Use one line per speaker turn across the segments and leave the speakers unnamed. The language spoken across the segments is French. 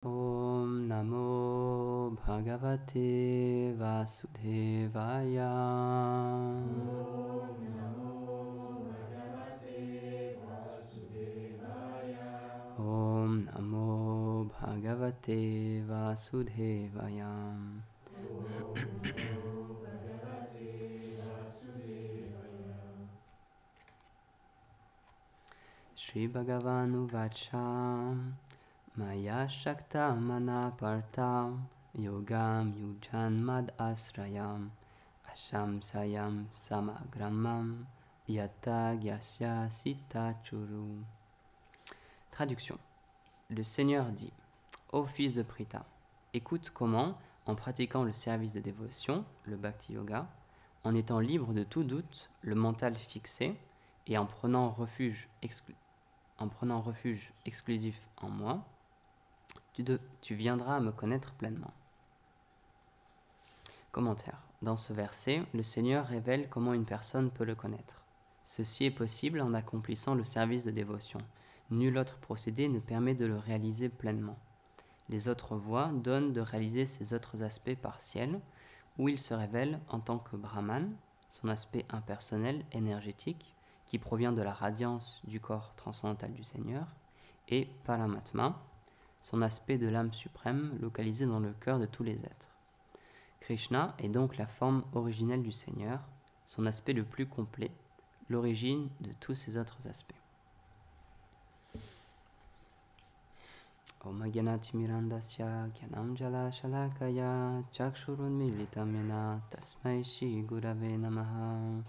Om Namo Bhagavate Vasudevaya. Om Namo Bhagavate Vasudevaya. Om Namo Bhagavate Vasudevaya. Shri Bhagavan Uvacha Maya Shakta Manapartam Yogam Yujan Mad Asrayam Asham Sayam Samagramam Yata Gyasya Sita Churu. Traduction. Le Seigneur dit: Ô fils de Pritha, écoute comment, en pratiquant le service de dévotion, le Bhakti Yoga, en étant libre de tout doute, le mental fixé, et en prenant refuge exclusif en moi, tu viendras à me connaître pleinement. Commentaire. Dans ce verset, le Seigneur révèle comment une personne peut le connaître. Ceci est possible en accomplissant le service de dévotion. Nul autre procédé ne permet de le réaliser pleinement. Les autres voies donnent de réaliser ces autres aspects partiels, où il se révèle en tant que Brahman, son aspect impersonnel, énergétique, qui provient de la radiance du corps transcendantal du Seigneur, et Paramatma, son aspect de l'âme suprême localisé dans le cœur de tous les êtres. Krishna est donc la forme originelle du Seigneur, son aspect le plus complet, l'origine de tous ces autres aspects. Om Gyanati Mirandasya Gyanam Jala Shalakaya Chakshurun Militam Yena Tasmai Shri Gurave Namaha.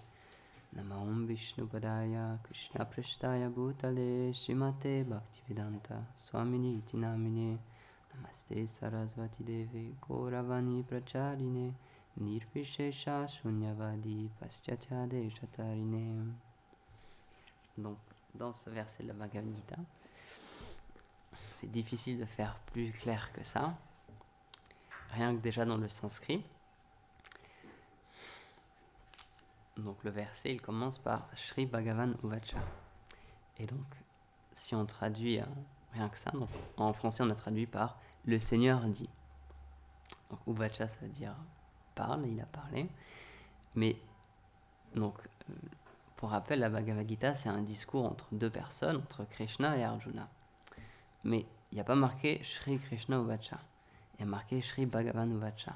Namaum Vishnu Padaya Krishna Prashtaya Bhutale Srimate Bhaktivedanta Swamini Iti Namine Namaste Sarasvati Deve Gauravani Pracharine Nirvishesha Shunyavadi Paschatya Deshatarine. Donc, dans ce verset de la Bhagavad Gita, c'est difficile de faire plus clair que ça, rien que déjà dans le sanskrit. Donc le verset, il commence par Shri Bhagavan Uvacha. Et donc, si on traduit rien que ça, donc en français on a traduit par le Seigneur dit. Donc Uvacha, ça veut dire parle, il a parlé. Mais donc, pour rappel, la Bhagavad Gita, c'est un discours entre deux personnes, entre Krishna et Arjuna. Mais il n'y a pas marqué Shri Krishna Uvacha, il y a marqué Shri Bhagavan Uvacha.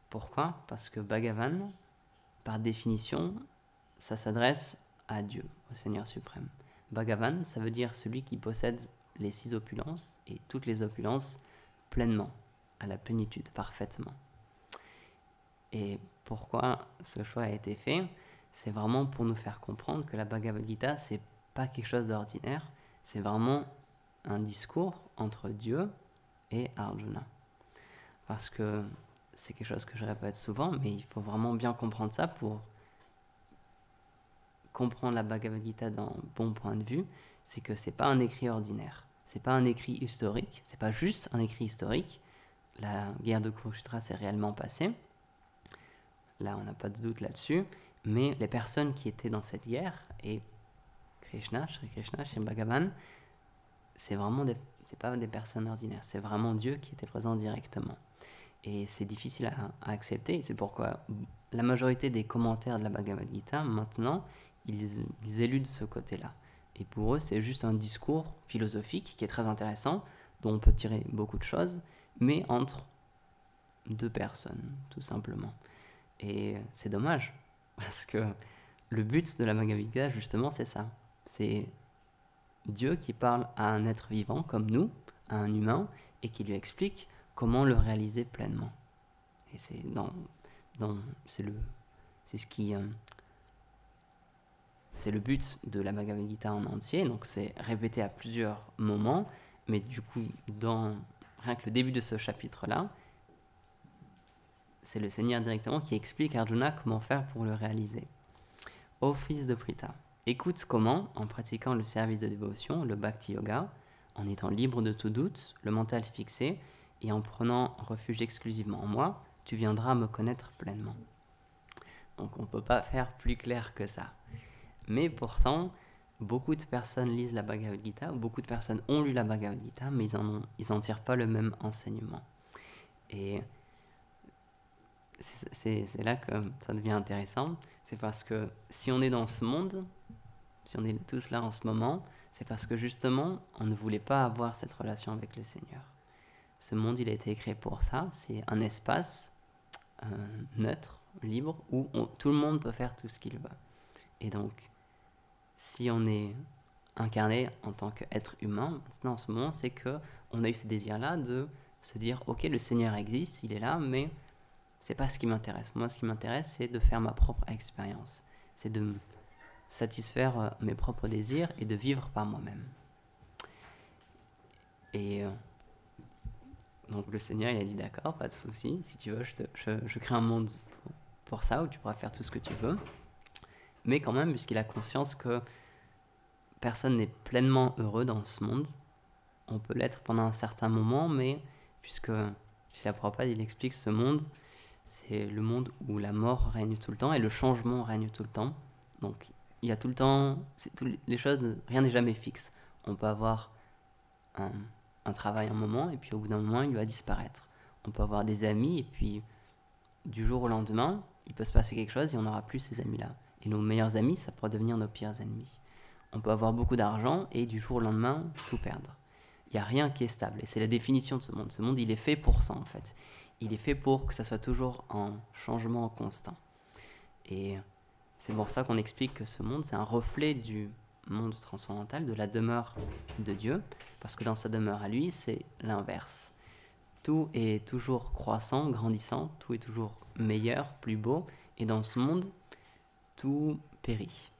Pourquoi ? Parce que Bhagavan, par définition, ça s'adresse à Dieu, au Seigneur suprême. Bhagavan, ça veut dire celui qui possède les 6 opulences et toutes les opulences pleinement, à la plénitude, parfaitement. Et pourquoi ce choix a été fait ? C'est vraiment pour nous faire comprendre que la Bhagavad Gita, c'est pas quelque chose d'ordinaire, c'est vraiment un discours entre Dieu et Arjuna. Parce que c'est quelque chose que je répète souvent, mais il faut vraiment bien comprendre ça pour comprendre la Bhagavad Gita d'un bon point de vue. C'est que c'est pas un écrit ordinaire, c'est pas un écrit historique, c'est pas juste un écrit historique. La guerre de Kurukshetra s'est réellement passée, là on n'a pas de doute là-dessus, mais les personnes qui étaient dans cette guerre, et Krishna, Shri Bhagavan, c'est pas des personnes ordinaires, c'est vraiment Dieu qui était présent directement. Et c'est difficile à accepter, c'est pourquoi la majorité des commentaires de la Bhagavad Gita, maintenant, ils éludent ce côté-là. Et pour eux, c'est juste un discours philosophique qui est très intéressant, dont on peut tirer beaucoup de choses, mais entre deux personnes, tout simplement. Et c'est dommage, parce que le but de la Bhagavad Gita, justement, c'est ça. C'est Dieu qui parle à un être vivant comme nous, à un humain, et qui lui explique comment le réaliser pleinement. Et c'est c'est le but de la Bhagavad Gita en entier, donc c'est répété à plusieurs moments, mais du coup, rien que le début de ce chapitre-là, c'est le Seigneur directement qui explique à Arjuna comment faire pour le réaliser. Ô fils de Pritha, écoute comment, en pratiquant le service de dévotion, le Bhakti Yoga, en étant libre de tout doute, le mental fixé, et en prenant refuge exclusivement en moi, tu viendras me connaître pleinement. Donc on ne peut pas faire plus clair que ça. Mais pourtant, beaucoup de personnes lisent la Bhagavad Gita, ou beaucoup de personnes ont lu la Bhagavad Gita, mais ils en tirent pas le même enseignement. Et c'est là que ça devient intéressant. C'est parce que si on est dans ce monde, si on est tous là en ce moment, c'est parce que justement, on ne voulait pas avoir cette relation avec le Seigneur. Ce monde, il a été créé pour ça. C'est un espace neutre, libre, où tout le monde peut faire tout ce qu'il veut. Et donc, si on est incarné en tant qu'être humain, maintenant en ce moment, c'est que on a eu ce désir-là de se dire, ok, le Seigneur existe, il est là, mais c'est pas ce qui m'intéresse. Moi, ce qui m'intéresse, c'est de faire ma propre expérience. C'est de satisfaire mes propres désirs et de vivre par moi-même. Et donc le Seigneur, il a dit d'accord, pas de souci. Si tu veux, je crée un monde pour ça, où tu pourras faire tout ce que tu veux. Mais quand même, puisqu'il a conscience que personne n'est pleinement heureux dans ce monde, on peut l'être pendant un certain moment, mais puisque Srila Prabhupada, il explique ce monde, c'est le monde où la mort règne tout le temps et le changement règne tout le temps. Donc il y a tout le temps, les choses, rien n'est jamais fixe. On peut avoir un travail un moment et puis au bout d'un moment il va disparaître. On peut avoir des amis et puis du jour au lendemain il peut se passer quelque chose et on n'aura plus ces amis-là. Et nos meilleurs amis, ça pourrait devenir nos pires ennemis. On peut avoir beaucoup d'argent et du jour au lendemain tout perdre. Il n'y a rien qui est stable et c'est la définition de ce monde. Ce monde, il est fait pour ça en fait. Il est fait pour que ça soit toujours en changement constant. Et c'est pour ça qu'on explique que ce monde, c'est un reflet du monde transcendantal, de la demeure de Dieu, parce que dans sa demeure à lui, c'est l'inverse. Tout est toujours croissant, grandissant, tout est toujours meilleur, plus beau, et dans ce monde, tout périt.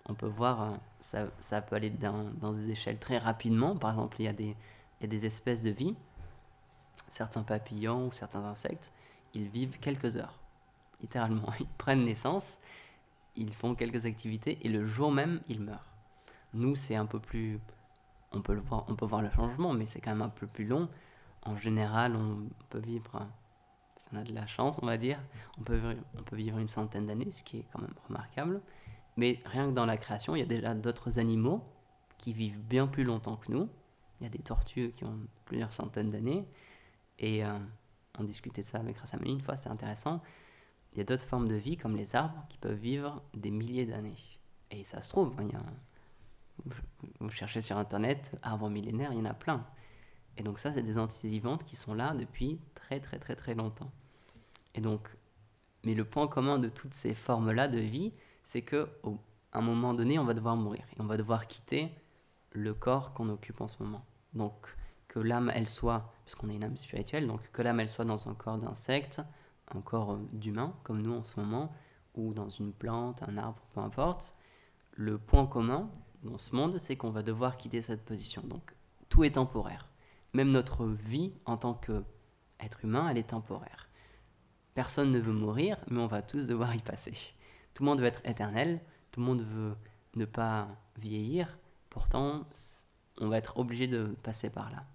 On peut voir, ça peut aller dans des échelles très rapidement. Par exemple, il y a des espèces de vie, certains papillons ou certains insectes, ils vivent quelques heures, littéralement. Ils prennent naissance, ils font quelques activités et le jour même, ils meurent. Nous, c'est un peu plus... On peut voir le changement, mais c'est quand même un peu plus long. En général, on peut vivre, si on a de la chance, on va dire, on peut vivre une centaine d'années, ce qui est quand même remarquable. Mais rien que dans la création, il y a déjà d'autres animaux qui vivent bien plus longtemps que nous. Il y a des tortues qui ont plusieurs centaines d'années. Et on discutait de ça avec Rasamani une fois, c'était intéressant. Il y a d'autres formes de vie, comme les arbres, qui peuvent vivre des milliers d'années. Et ça se trouve, vous cherchez sur Internet, arbres millénaires, il y en a plein. Et donc ça, c'est des entités vivantes qui sont là depuis très très très très longtemps. Et donc, mais le point commun de toutes ces formes-là de vie, c'est qu'à un moment donné, on va devoir mourir. Et on va devoir quitter le corps qu'on occupe en ce moment. Donc, que l'âme, elle soit, puisqu'on est une âme spirituelle, donc que l'âme, elle soit dans un corps d'insecte, un corps d'humain, comme nous en ce moment, ou dans une plante, un arbre, peu importe. Le point commun dans ce monde, c'est qu'on va devoir quitter cette position. Donc, tout est temporaire. Même notre vie en tant qu'être humain, elle est temporaire. Personne ne veut mourir, mais on va tous devoir y passer. Tout le monde veut être éternel, tout le monde veut ne pas vieillir, pourtant, on va être obligé de passer par là.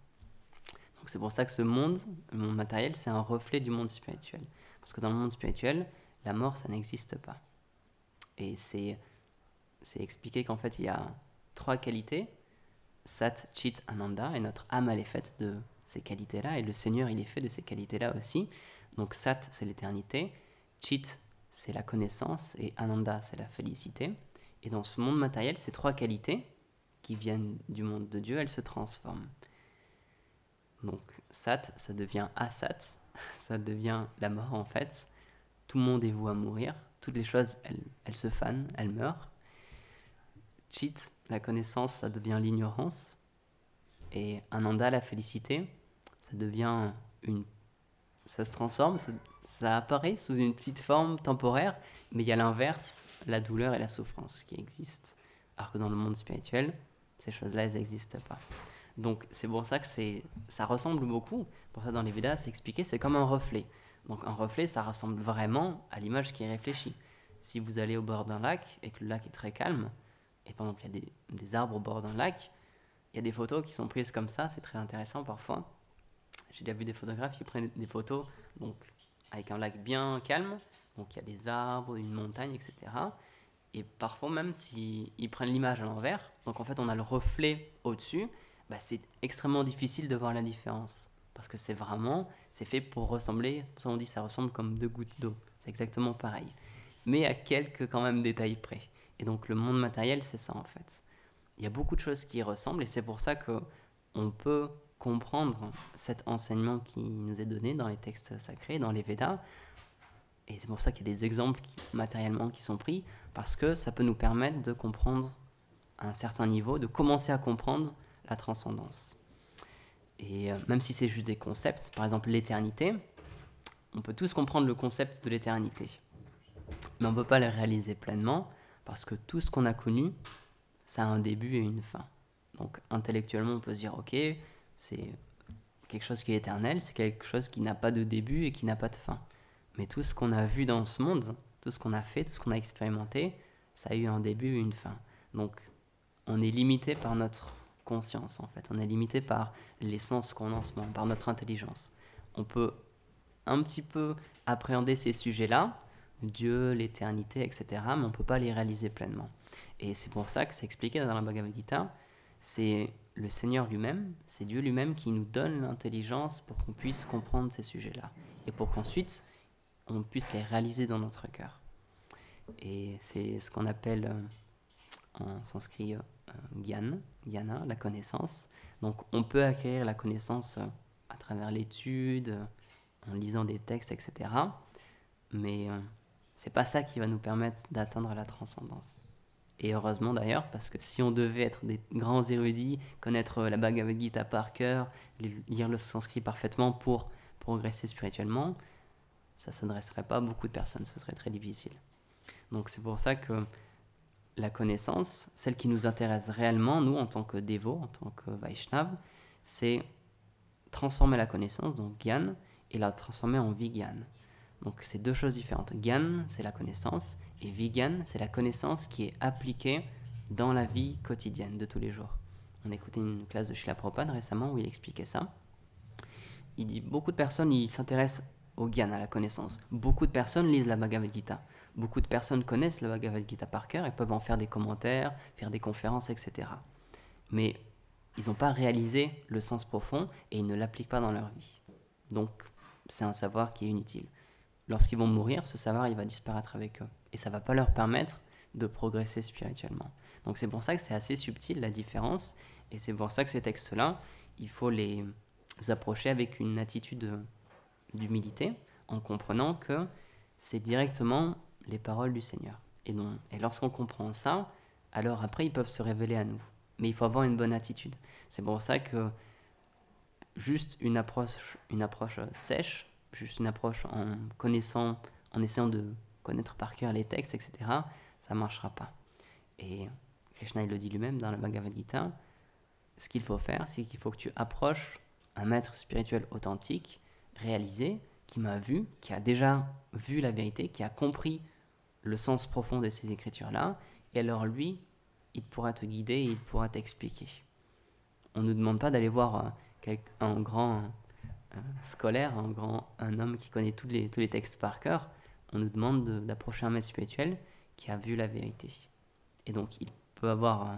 Donc c'est pour ça que ce monde, le monde matériel, c'est un reflet du monde spirituel. Parce que dans le monde spirituel, la mort, ça n'existe pas. Et c'est expliqué qu'en fait, il y a 3 qualités, Sat, Chit, Ananda, et notre âme, elle est faite de ces qualités-là, et le Seigneur, il est fait de ces qualités-là aussi. Donc Sat, c'est l'éternité, Chit, c'est la connaissance, et Ananda, c'est la félicité. Et dans ce monde matériel, ces 3 qualités, qui viennent du monde de Dieu, elles se transforment. Donc Sat, ça devient Asat, ça devient la mort en fait. Tout le monde est voué à mourir, toutes les choses, elles se fanent, elles meurent. Chit, la connaissance, ça devient l'ignorance. Et Ananda, la félicité, ça devient ça se transforme, ça apparaît sous une petite forme temporaire, mais il y a l'inverse, la douleur et la souffrance qui existent. Alors que dans le monde spirituel, ces choses-là, elles n'existent pas. Donc c'est pour ça que ça ressemble beaucoup. Pour ça, dans les Védas, c'est expliqué, c'est comme un reflet. Donc un reflet, ça ressemble vraiment à l'image qui est réfléchie. Si vous allez au bord d'un lac et que le lac est très calme, et par exemple il y a des arbres au bord d'un lac, il y a des photos qui sont prises comme ça, c'est très intéressant parfois. J'ai déjà vu des photographes qui prennent des photos donc, avec un lac bien calme, donc il y a des arbres, une montagne, etc. Et parfois même s'ils prennent l'image à l'envers, donc en fait on a le reflet au-dessus, bah, c'est extrêmement difficile de voir la différence. Parce que c'est fait pour ressembler, pour ça on dit ça ressemble comme deux gouttes d'eau. C'est exactement pareil. Mais à quelques quand même détails près. Et donc le monde matériel, c'est ça en fait. Il y a beaucoup de choses qui y ressemblent et c'est pour ça que on peut comprendre cet enseignement qui nous est donné dans les textes sacrés, dans les Védas. Et c'est pour ça qu'il y a des exemples matériellement qui sont pris, parce que ça peut nous permettre de comprendre à un certain niveau, de commencer à comprendre la transcendance. Et même si c'est juste des concepts, par exemple l'éternité, on peut tous comprendre le concept de l'éternité. Mais on ne peut pas le réaliser pleinement, parce que tout ce qu'on a connu, ça a un début et une fin. Donc intellectuellement, on peut se dire, ok, c'est quelque chose qui est éternel, c'est quelque chose qui n'a pas de début et qui n'a pas de fin. Mais tout ce qu'on a vu dans ce monde, tout ce qu'on a fait, tout ce qu'on a expérimenté, ça a eu un début et une fin. Donc on est limité par notre conscience en fait, on est limité par l'essence qu'on a en ce moment, par notre intelligence. On peut un petit peu appréhender ces sujets-là, Dieu, l'éternité, etc., mais on ne peut pas les réaliser pleinement. Et c'est pour ça que c'est expliqué dans la Bhagavad Gita, c'est le Seigneur lui-même, c'est Dieu lui-même qui nous donne l'intelligence pour qu'on puisse comprendre ces sujets-là. Et pour qu'ensuite, on puisse les réaliser dans notre cœur. Et c'est ce qu'on appelle en sanskrit gyana, la connaissance. Donc on peut acquérir la connaissance à travers l'étude, en lisant des textes, etc. Mais c'est pas ça qui va nous permettre d'atteindre la transcendance. Et heureusement d'ailleurs, parce que si on devait être des grands érudits, connaître la Bhagavad Gita par cœur, lire le sanskrit parfaitement pour progresser spirituellement, ça ne s'adresserait pas à beaucoup de personnes, ce serait très difficile. Donc c'est pour ça que la connaissance, celle qui nous intéresse réellement, nous en tant que dévots, en tant que Vaishnav, c'est transformer la connaissance, donc Gyan, et la transformer en Vigyan. Donc c'est deux choses différentes. Gyan, c'est la connaissance, et Vigyan, c'est la connaissance qui est appliquée dans la vie quotidienne de tous les jours. On écoutait une classe de Srila Prabhupada récemment où il expliquait ça. Il dit beaucoup de personnes ils s'intéressent au Gyan, à la connaissance. Beaucoup de personnes lisent la Bhagavad Gita. Beaucoup de personnes connaissent la Bhagavad Gita par cœur et peuvent en faire des commentaires, faire des conférences, etc. Mais ils n'ont pas réalisé le sens profond et ils ne l'appliquent pas dans leur vie. Donc c'est un savoir qui est inutile. Lorsqu'ils vont mourir, ce savoir il va disparaître avec eux. Et ça ne va pas leur permettre de progresser spirituellement. Donc c'est pour ça que c'est assez subtil la différence. Et c'est pour ça que ces textes-là, il faut les approcher avec une attitude d'humilité, en comprenant que c'est directement les paroles du Seigneur. Et lorsqu'on comprend ça, alors après ils peuvent se révéler à nous. Mais il faut avoir une bonne attitude. C'est pour ça que juste une approche sèche, juste une approche en connaissant, en essayant de connaître par cœur les textes, etc., ça ne marchera pas. Et Krishna il le dit lui-même dans la Bhagavad Gita, ce qu'il faut faire, c'est qu'il faut que tu approches un maître spirituel authentique, réalisé, qui m'a vu, qui a déjà vu la vérité, qui a compris le sens profond de ces écritures-là, et alors lui, il pourra te guider et il pourra t'expliquer. On ne nous demande pas d'aller voir un grand scolaire, un homme qui connaît tous les textes par cœur. On nous demande d'approcher un maître spirituel qui a vu la vérité. Et donc il peut avoir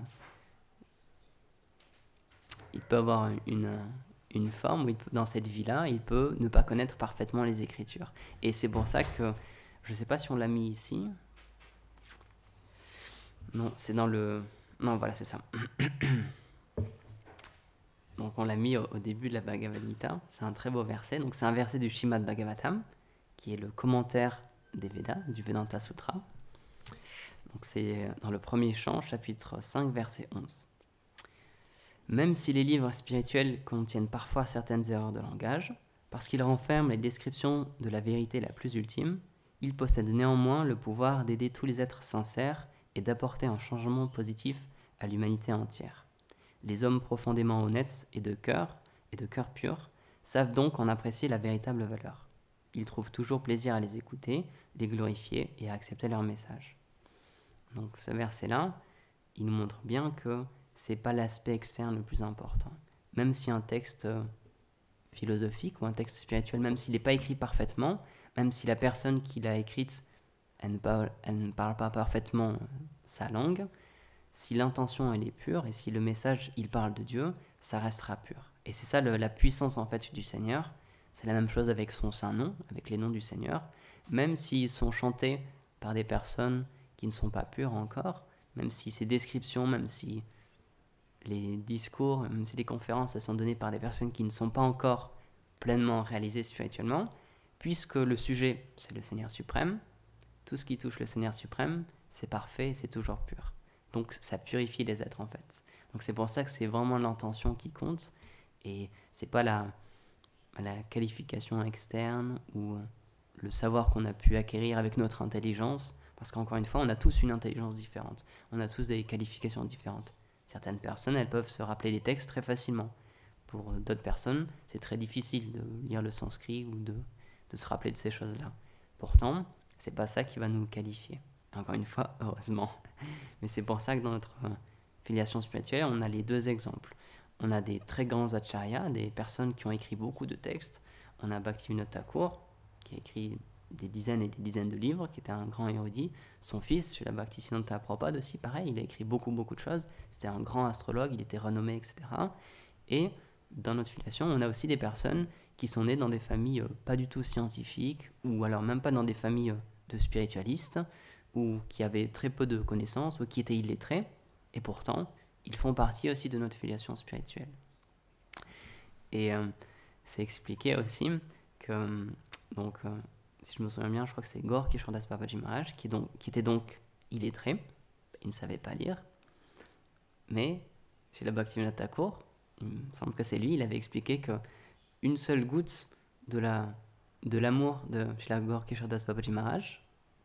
une forme où dans cette vie-là, il peut ne pas connaître parfaitement les Écritures. Et c'est pour ça que, je ne sais pas si on l'a mis ici. Non, c'est dans le... Non, voilà, c'est ça. Donc on l'a mis au début de la Bhagavad Gita. C'est un très beau verset. Donc c'est un verset du Srimad Bhagavatam, qui est le commentaire des Védas, du Vedanta Sutra. Donc c'est dans le premier chant, chapitre 5, verset 11. Même si les livres spirituels contiennent parfois certaines erreurs de langage, parce qu'ils renferment les descriptions de la vérité la plus ultime, ils possèdent néanmoins le pouvoir d'aider tous les êtres sincères et d'apporter un changement positif à l'humanité entière. Les hommes profondément honnêtes et de cœur pur savent donc en apprécier la véritable valeur. Ils trouvent toujours plaisir à les écouter, les glorifier et à accepter leur message. Donc ce verset-là, il nous montre bien que c'est pas l'aspect externe le plus important. Même si un texte philosophique ou un texte spirituel, même s'il n'est pas écrit parfaitement, même si la personne qui l'a écrite elle ne parle pas parfaitement sa langue, si l'intention elle est pure et si le message il parle de Dieu, ça restera pur. Et c'est ça la puissance en fait du Seigneur. C'est la même chose avec son saint nom, avec les noms du Seigneur. Même s'ils sont chantés par des personnes qui ne sont pas pures encore, même si ces descriptions, même si les discours, même si les conférences elles sont données par des personnes qui ne sont pas encore pleinement réalisées spirituellement, puisque le sujet c'est le Seigneur suprême, tout ce qui touche le Seigneur suprême, c'est parfait et c'est toujours pur. Donc ça purifie les êtres en fait. Donc c'est pour ça que c'est vraiment l'intention qui compte et c'est pas la qualification externe ou le savoir qu'on a pu acquérir avec notre intelligence, parce qu'encore une fois, on a tous une intelligence différente, on a tous des qualifications différentes. Certaines personnes, elles peuvent se rappeler des textes très facilement. Pour d'autres personnes, c'est très difficile de lire le sanskrit ou de se rappeler de ces choses-là. Pourtant, c'est pas ça qui va nous qualifier. Encore une fois, heureusement. Mais c'est pour ça que dans notre filiation spirituelle, on a les deux exemples. On a des très grands acharyas, des personnes qui ont écrit beaucoup de textes. On a Bhaktivinoda Thakur, qui a écrit des dizaines et des dizaines de livres, qui était un grand érudit. Son fils, Srila Bhaktisiddhanta Prabhupada aussi, pareil, il a écrit beaucoup de choses. C'était un grand astrologue, il était renommé, etc. Et dans notre filiation, on a aussi des personnes qui sont nées dans des familles pas du tout scientifiques, ou alors même pas dans des familles de spiritualistes, ou qui avaient très peu de connaissances, ou qui étaient illettrés, et pourtant, ils font partie aussi de notre filiation spirituelle. Et c'est expliqué aussi que, donc, si je me souviens bien, je crois que c'est Gaur Kishoredas Babaji Maharaj, qui était donc illettré, il ne savait pas lire, mais chez la Bhaktivinoda Thakur, il me semble que c'est lui, il avait expliqué qu'une seule goutte de l'amour de Srila Gaur Kishoredas Babaji Maharaj,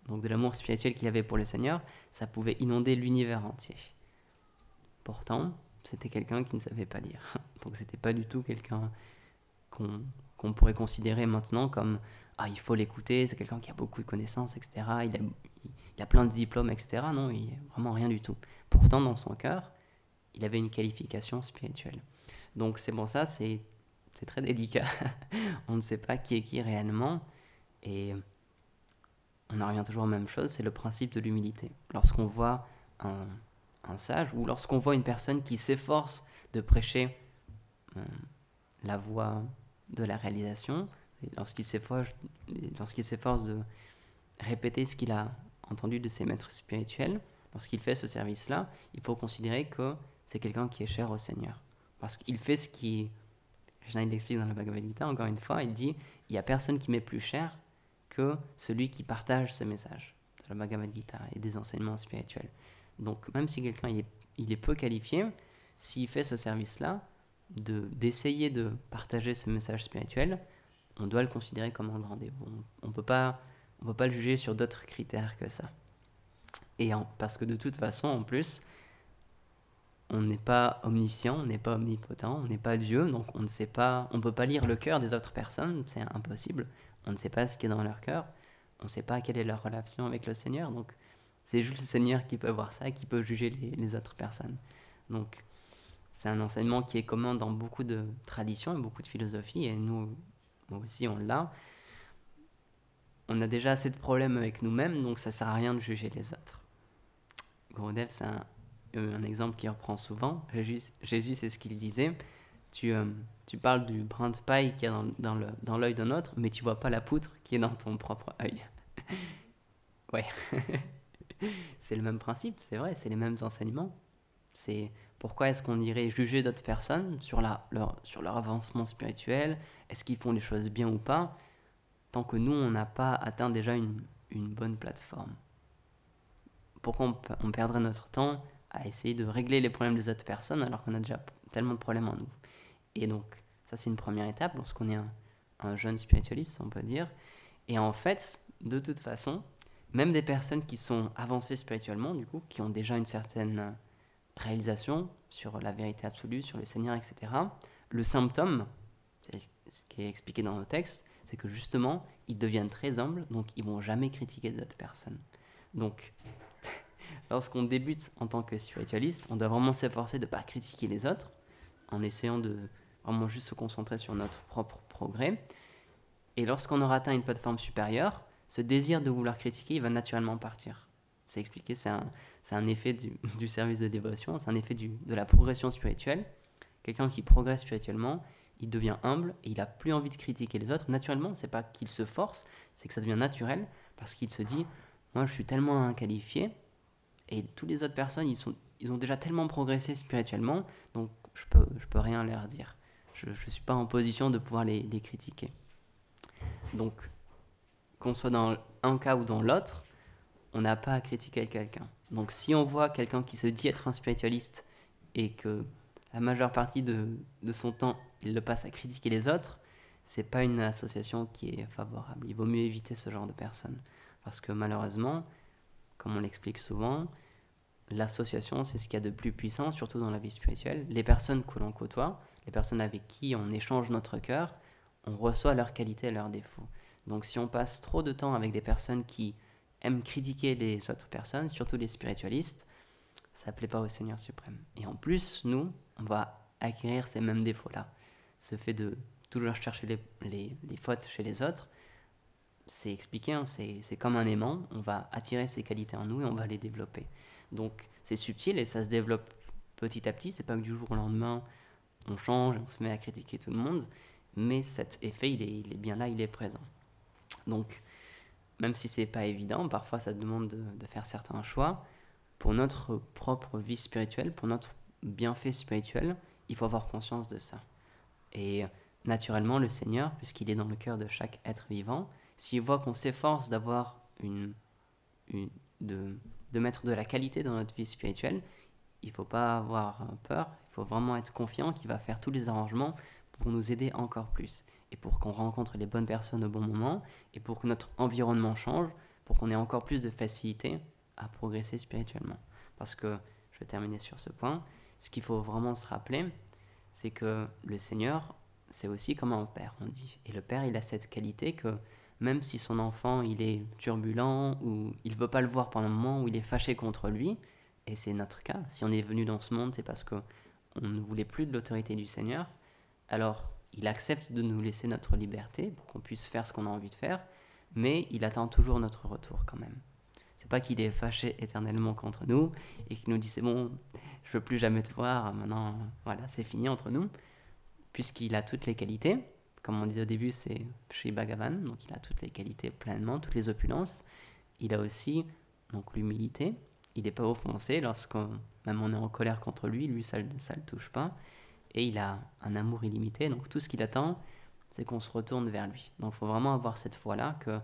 donc de l'amour spirituel qu'il avait pour le Seigneur, ça pouvait inonder l'univers entier. Pourtant, c'était quelqu'un qui ne savait pas lire. Donc c'était pas du tout quelqu'un qu'on pourrait considérer maintenant comme « Ah, il faut l'écouter, c'est quelqu'un qui a beaucoup de connaissances, etc. Il a plein de diplômes, etc. » Non, il a vraiment rien du tout. Pourtant, dans son cœur, il avait une qualification spirituelle. Donc c'est pour ça, c'est très délicat. On ne sait pas qui est qui réellement. Et on en revient toujours à la même chose, c'est le principe de l'humilité. Lorsqu'on voit un sage, ou lorsqu'on voit une personne qui s'efforce de prêcher la voie de la réalisation, lorsqu'il s'efforce de répéter ce qu'il a entendu de ses maîtres spirituels, lorsqu'il fait ce service-là, il faut considérer que c'est quelqu'un qui est cher au Seigneur. Parce qu'il fait ce qui... Krishna l'explique dans la Bhagavad Gita, encore une fois, il dit « Il n'y a personne qui m'est plus cher que celui qui partage ce message de la Bhagavad Gita et des enseignements spirituels. » Donc même si quelqu'un il est peu qualifié, s'il fait ce service-là, d'essayer de partager ce message spirituel, on doit le considérer comme un grand dévot. On peut pas le juger sur d'autres critères que ça. Parce que de toute façon, en plus, on n'est pas omniscient, on n'est pas omnipotent, on n'est pas Dieu, donc on ne peut pas lire le cœur des autres personnes, c'est impossible. On ne sait pas ce qui est dans leur cœur, on ne sait pas quelle est leur relation avec le Seigneur, donc c'est juste le Seigneur qui peut voir ça, qui peut juger les autres personnes. Donc c'est un enseignement qui est commun dans beaucoup de traditions et beaucoup de philosophies, et nous aussi on l'a. On a déjà assez de problèmes avec nous-mêmes, donc ça ne sert à rien de juger les autres. Gurudev, c'est un exemple qu'il reprend souvent. Jésus, c'est ce qu'il disait. Tu parles du brin de paille qu'il y a dans l'œil d'un autre, mais tu vois pas la poutre qui est dans ton propre œil. Ouais. C'est le même principe, c'est vrai, c'est les mêmes enseignements. C'est pourquoi est-ce qu'on irait juger d'autres personnes sur leur avancement spirituel, est-ce qu'ils font les choses bien ou pas, tant que nous, on n'a pas atteint déjà une bonne plateforme. Pourquoi on perdrait notre temps à essayer de régler les problèmes des autres personnes alors qu'on a déjà tellement de problèmes en nous. Et donc, ça c'est une première étape lorsqu'on est un jeune spiritualiste, on peut dire. Et en fait, de toute façon, même des personnes qui sont avancées spirituellement, du coup, qui ont déjà une certaine réalisation sur la vérité absolue, sur le Seigneur, etc., le symptôme, c'est ce qui est expliqué dans nos textes, c'est que justement, ils deviennent très humbles, donc ils ne vont jamais critiquer d'autres personnes. Donc, lorsqu'on débute en tant que spiritualiste, on doit vraiment s'efforcer de ne pas critiquer les autres, en essayant de vraiment juste se concentrer sur notre propre progrès. Et lorsqu'on aura atteint une plateforme supérieure, ce désir de vouloir critiquer, il va naturellement partir. C'est expliqué, c'est un effet du service de dévotion, c'est un effet de la progression spirituelle. Quelqu'un qui progresse spirituellement, il devient humble et il a plus envie de critiquer les autres. Naturellement, c'est pas qu'il se force, c'est que ça devient naturel parce qu'il se dit, moi je suis tellement inqualifié et toutes les autres personnes, ils ont déjà tellement progressé spirituellement, donc je peux rien leur dire. Je ne suis pas en position de pouvoir les critiquer. Donc, qu'on soit dans un cas ou dans l'autre, on n'a pas à critiquer quelqu'un. Donc si on voit quelqu'un qui se dit être un spiritualiste et que la majeure partie de son temps, il le passe à critiquer les autres, c'est pas une association qui est favorable. Il vaut mieux éviter ce genre de personnes. Parce que malheureusement, comme on l'explique souvent, l'association, c'est ce qu'il y a de plus puissant, surtout dans la vie spirituelle. Les personnes que l'on côtoie, les personnes avec qui on échange notre cœur, on reçoit leurs qualités et leurs défauts. Donc si on passe trop de temps avec des personnes qui aiment critiquer les autres personnes, surtout les spiritualistes, ça ne plaît pas au Seigneur suprême. Et en plus, nous, on va acquérir ces mêmes défauts-là. Ce fait de toujours chercher les fautes chez les autres, c'est expliqué, hein, c'est comme un aimant, on va attirer ces qualités en nous et on va les développer. Donc c'est subtil et ça se développe petit à petit, c'est pas que du jour au lendemain on change, on se met à critiquer tout le monde, mais cet effet il est bien là, il est présent. Donc même si c'est pas évident, parfois ça demande de faire certains choix. Pour notre propre vie spirituelle, pour notre bienfait spirituel, il faut avoir conscience de ça. Et naturellement, le Seigneur, puisqu'il est dans le cœur de chaque être vivant, s'il voit qu'on s'efforce d'avoir de mettre de la qualité dans notre vie spirituelle, il ne faut pas avoir peur, il faut vraiment être confiant qu'il va faire tous les arrangements pour nous aider encore plus. Et pour qu'on rencontre les bonnes personnes au bon moment, et pour que notre environnement change, pour qu'on ait encore plus de facilité à progresser spirituellement. Parce que, je vais terminer sur ce point, ce qu'il faut vraiment se rappeler, c'est que le Seigneur, c'est aussi comme un père, on dit. Et le père, il a cette qualité que même si son enfant, il est turbulent, ou il ne veut pas le voir pendant un moment, ou il est fâché contre lui, et c'est notre cas, si on est venu dans ce monde, c'est parce qu'on ne voulait plus de l'autorité du Seigneur, alors il accepte de nous laisser notre liberté pour qu'on puisse faire ce qu'on a envie de faire, mais il attend toujours notre retour quand même. C'est pas qu'il est fâché éternellement contre nous et qu'il nous dit c'est bon, je veux plus jamais te voir, maintenant voilà, c'est fini entre nous, puisqu'il a toutes les qualités. Comme on disait au début, c'est Sri Bhagavan, donc il a toutes les qualités pleinement, toutes les opulences. Il a aussi donc l'humilité. Il n'est pas offensé lorsqu'on même on est en colère contre lui, ça le touche pas. Et il a un amour illimité, donc tout ce qu'il attend, c'est qu'on se retourne vers lui. Donc il faut vraiment avoir cette foi-là que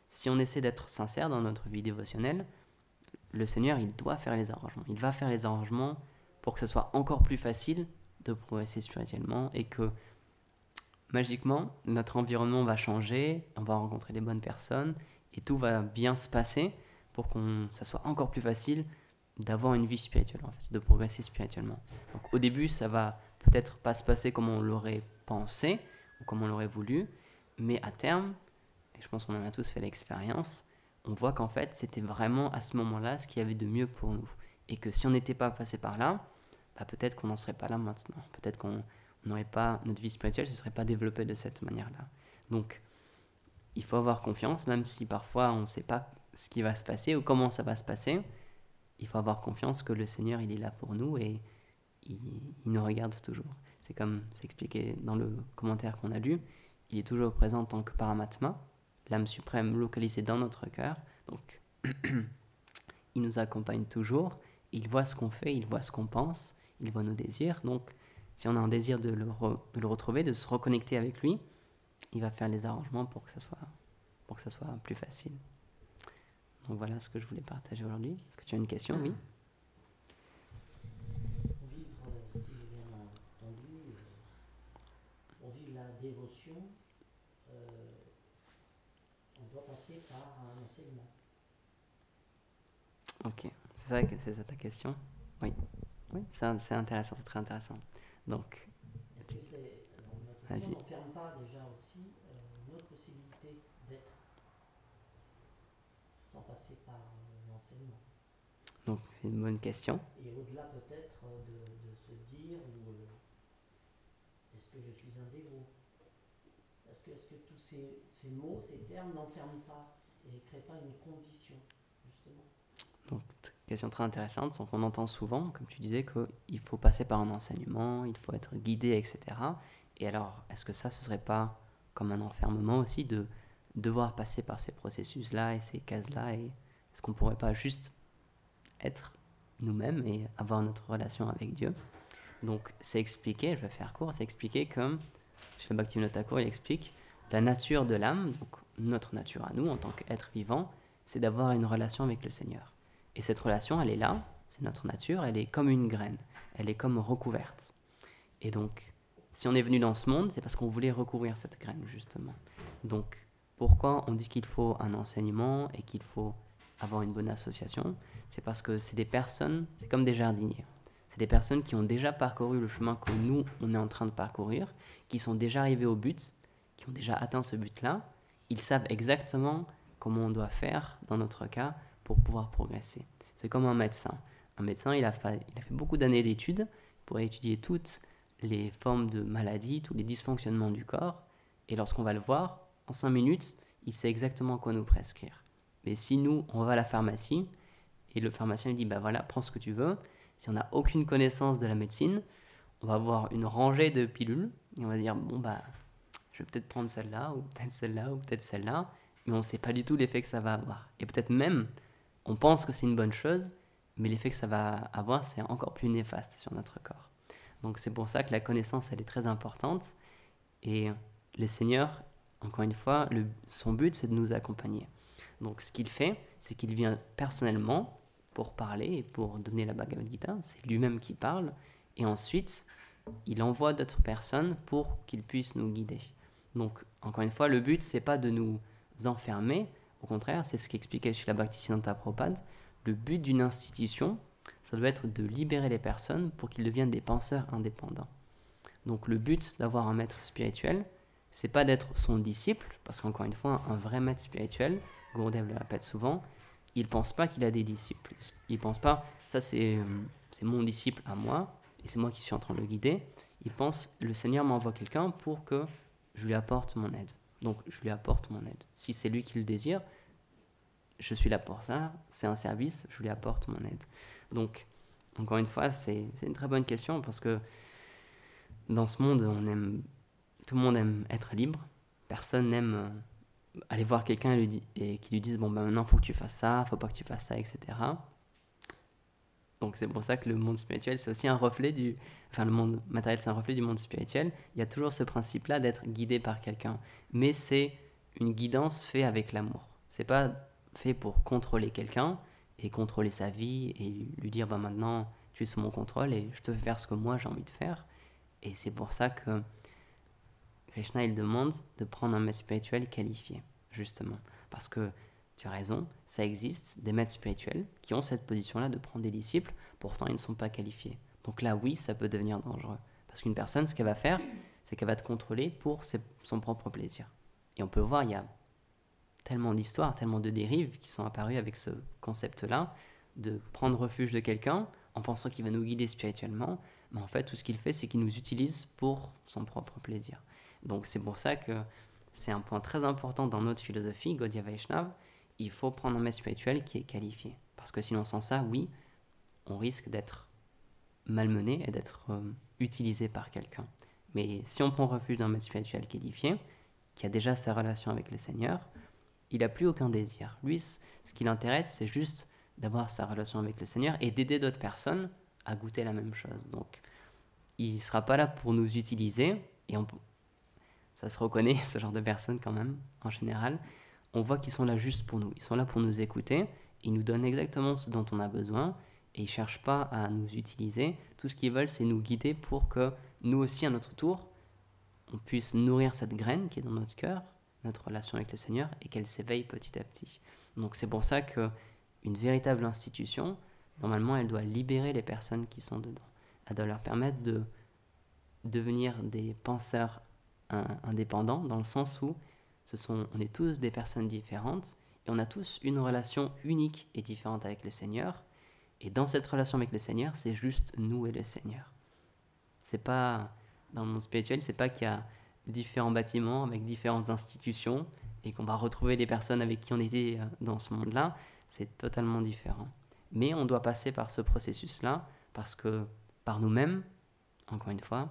si on essaie d'être sincère dans notre vie dévotionnelle, le Seigneur, il doit faire les arrangements. Il va faire les arrangements pour que ce soit encore plus facile de progresser spirituellement et que magiquement, notre environnement va changer, on va rencontrer les bonnes personnes et tout va bien se passer pour que ça soit encore plus facile d'avoir une vie spirituelle, en fait, de progresser spirituellement. Donc au début, ça va peut-être pas se passer comme on l'aurait pensé ou comme on l'aurait voulu, mais à terme, et je pense qu'on en a tous fait l'expérience, on voit qu'en fait, c'était vraiment à ce moment-là ce qu'il y avait de mieux pour nous. Et que si on n'était pas passé par là, bah peut-être qu'on n'en serait pas là maintenant. Peut-être qu'on n'aurait pas, notre vie spirituelle ne se serait pas développée de cette manière-là. Donc, il faut avoir confiance, même si parfois on ne sait pas ce qui va se passer ou comment ça va se passer. Il faut avoir confiance que le Seigneur, il est là pour nous et il nous regarde toujours. C'est comme c'est expliqué dans le commentaire qu'on a lu, il est toujours présent en tant que Paramatma, l'âme suprême localisée dans notre cœur. Donc, il nous accompagne toujours, il voit ce qu'on fait, il voit ce qu'on pense, il voit nos désirs. Donc, si on a un désir de le retrouver, de se reconnecter avec lui, il va faire les arrangements pour que ça soit plus facile. Donc voilà ce que je voulais partager aujourd'hui. Est-ce que tu as une question? Oui.
Si j'ai bien entendu, pour vivre la dévotion, on doit passer par un enseignement.
Ok, c'est ça ta question? Oui, oui, c'est intéressant, c'est très intéressant. Donc,
Est-ce que ma question n'enferme pas déjà aussi notre possibilité d'être sans passer par l'enseignement?
Donc, c'est une bonne question.
Et au-delà peut-être de se dire est-ce que je suis un dévot? Est-ce que tous ces mots, ces termes n'enferment pas et ne crée pas une condition, justement.
Donc, question très intéressante. Donc, on entend souvent, comme tu disais, qu'il faut passer par un enseignement, il faut être guidé, etc. Et alors, est-ce que ça, ce serait pas comme un enfermement aussi de devoir passer par ces processus-là et ces cases-là, et est-ce qu'on pourrait pas juste être nous-mêmes et avoir notre relation avec Dieu? Donc, c'est expliqué, je vais faire court, c'est expliqué comme, chez le Bhaktivinoda Thakur, il explique la nature de l'âme, donc notre nature à nous en tant qu'être vivant, c'est d'avoir une relation avec le Seigneur. Et cette relation, elle est là, c'est notre nature, elle est comme une graine, elle est comme recouverte. Et donc, si on est venu dans ce monde, c'est parce qu'on voulait recouvrir cette graine, justement. Donc, pourquoi on dit qu'il faut un enseignement et qu'il faut avoir une bonne association? C'est parce que c'est des personnes, c'est comme des jardiniers. C'est des personnes qui ont déjà parcouru le chemin que nous, on est en train de parcourir, qui sont déjà arrivés au but, qui ont déjà atteint ce but-là. Ils savent exactement comment on doit faire, dans notre cas, pour pouvoir progresser. C'est comme un médecin. Un médecin, il a fait beaucoup d'années d'études pour étudier toutes les formes de maladies, tous les dysfonctionnements du corps. Et lorsqu'on va le voir, en 5 minutes, il sait exactement quoi nous prescrire. Mais si nous, on va à la pharmacie, et le pharmacien lui dit, bah voilà, prends ce que tu veux. Si on n'a aucune connaissance de la médecine, on va avoir une rangée de pilules, et on va dire, bon bah, je vais peut-être prendre celle-là, ou peut-être celle-là, ou peut-être celle-là, mais on ne sait pas du tout l'effet que ça va avoir. Et peut-être même, on pense que c'est une bonne chose, mais l'effet que ça va avoir, c'est encore plus néfaste sur notre corps. Donc c'est pour ça que la connaissance, elle est très importante. Et le Seigneur, encore une fois, son but, c'est de nous accompagner. Donc ce qu'il fait, c'est qu'il vient personnellement pour parler et pour donner la Bhagavad Gita. C'est lui-même qui parle. Et ensuite, il envoie d'autres personnes pour qu'ils puissent nous guider. Donc, encore une fois, le but, c'est pas de nous enfermer. Au contraire, c'est ce qu'expliquait Srila Bhaktisiddhanta Prabhupada. Le but d'une institution, ça doit être de libérer les personnes pour qu'ils deviennent des penseurs indépendants. Donc, le but d'avoir un maître spirituel, c'est pas d'être son disciple, parce qu'encore une fois, un vrai maître spirituel, Gurudev le répète souvent, il pense pas qu'il a des disciples. Il pense pas, ça c'est mon disciple à moi, et c'est moi qui suis en train de le guider. Il pense, le Seigneur m'envoie quelqu'un pour que je lui apporte mon aide. Donc je lui apporte mon aide. Si c'est lui qui le désire, je suis là pour ça, c'est un service, je lui apporte mon aide. Donc, encore une fois, c'est une très bonne question, parce que dans ce monde, tout le monde aime être libre. Personne n'aime aller voir quelqu'un et qui lui dise, bon ben maintenant il faut que tu fasses ça, faut pas que tu fasses ça, etc. Donc c'est pour ça que le monde spirituel, c'est aussi un reflet le monde matériel, c'est un reflet du monde spirituel. Il y a toujours ce principe-là d'être guidé par quelqu'un. Mais c'est une guidance faite avec l'amour. C'est pas fait pour contrôler quelqu'un et contrôler sa vie et lui dire, ben maintenant tu es sous mon contrôle et je te fais faire ce que moi j'ai envie de faire. Et c'est pour ça que Krishna, il demande de prendre un maître spirituel qualifié, justement. Parce que, tu as raison, ça existe des maîtres spirituels qui ont cette position-là de prendre des disciples, pourtant ils ne sont pas qualifiés. Donc là, oui, ça peut devenir dangereux. Parce qu'une personne, ce qu'elle va faire, c'est qu'elle va te contrôler pour son propre plaisir. Et on peut voir, il y a tellement d'histoires, tellement de dérives qui sont apparues avec ce concept-là, de prendre refuge de quelqu'un en pensant qu'il va nous guider spirituellement, mais en fait, tout ce qu'il fait, c'est qu'il nous utilise pour son propre plaisir. Donc c'est pour ça que c'est un point très important dans notre philosophie, Gaudiya Vaishnava. Il faut prendre un maître spirituel qui est qualifié. Parce que sinon, sans ça, oui, on risque d'être malmené et d'être utilisé par quelqu'un. Mais si on prend refuge d'un maître spirituel qualifié, qui a déjà sa relation avec le Seigneur, il n'a plus aucun désir. Lui, ce qui l'intéresse, c'est juste d'avoir sa relation avec le Seigneur et d'aider d'autres personnes à goûter la même chose. Donc, il ne sera pas là pour nous utiliser, et ça se reconnaît, ce genre de personnes quand même, en général. On voit qu'ils sont là juste pour nous. Ils sont là pour nous écouter. Ils nous donnent exactement ce dont on a besoin. Et ils ne cherchent pas à nous utiliser. Tout ce qu'ils veulent, c'est nous guider pour que nous aussi, à notre tour, on puisse nourrir cette graine qui est dans notre cœur, notre relation avec le Seigneur, et qu'elle s'éveille petit à petit. Donc c'est pour ça qu'une véritable institution, normalement, elle doit libérer les personnes qui sont dedans. Elle doit leur permettre de devenir des penseurs indépendants, dans le sens où on est tous des personnes différentes et on a tous une relation unique et différente avec le Seigneur. Et dans cette relation avec le Seigneur, c'est juste nous et le Seigneur. C'est pas, dans le monde spirituel, c'est pas qu'il y a différents bâtiments avec différentes institutions et qu'on va retrouver les personnes avec qui on était dans ce monde-là, c'est totalement différent. Mais on doit passer par ce processus-là parce que par nous-mêmes, encore une fois,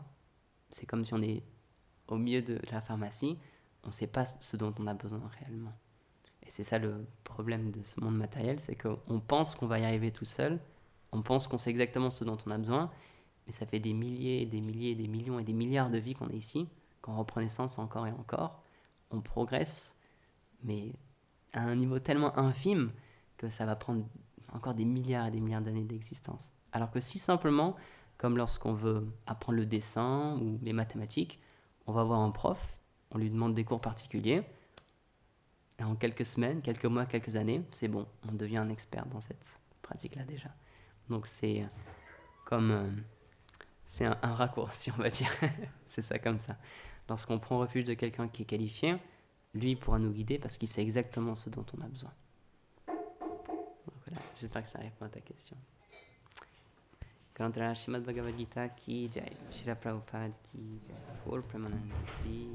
c'est comme si on est au milieu de la pharmacie, on ne sait pas ce dont on a besoin réellement. Et c'est ça le problème de ce monde matériel, c'est qu'on pense qu'on va y arriver tout seul, on pense qu'on sait exactement ce dont on a besoin, mais ça fait des milliers, des milliers, des millions et des milliards de vies qu'on est ici, qu'on reprend naissance encore et encore, on progresse, mais à un niveau tellement infime que ça va prendre encore des milliards et des milliards d'années d'existence. Alors que si simplement, comme lorsqu'on veut apprendre le dessin ou les mathématiques, on va voir un prof, on lui demande des cours particuliers, et en quelques semaines, quelques mois, quelques années, c'est bon, on devient un expert dans cette pratique-là déjà. Donc c'est comme... c'est un raccourci, on va dire. C'est ça comme ça. Lorsqu'on prend refuge de quelqu'un qui est qualifié, lui pourra nous guider parce qu'il sait exactement ce dont on a besoin. Donc voilà, j'espère que ça répond à ta question. Grantara Srimad Bhagavad Gita ki jai, Srila Prabhupada ki jai, Gaur Premanande ki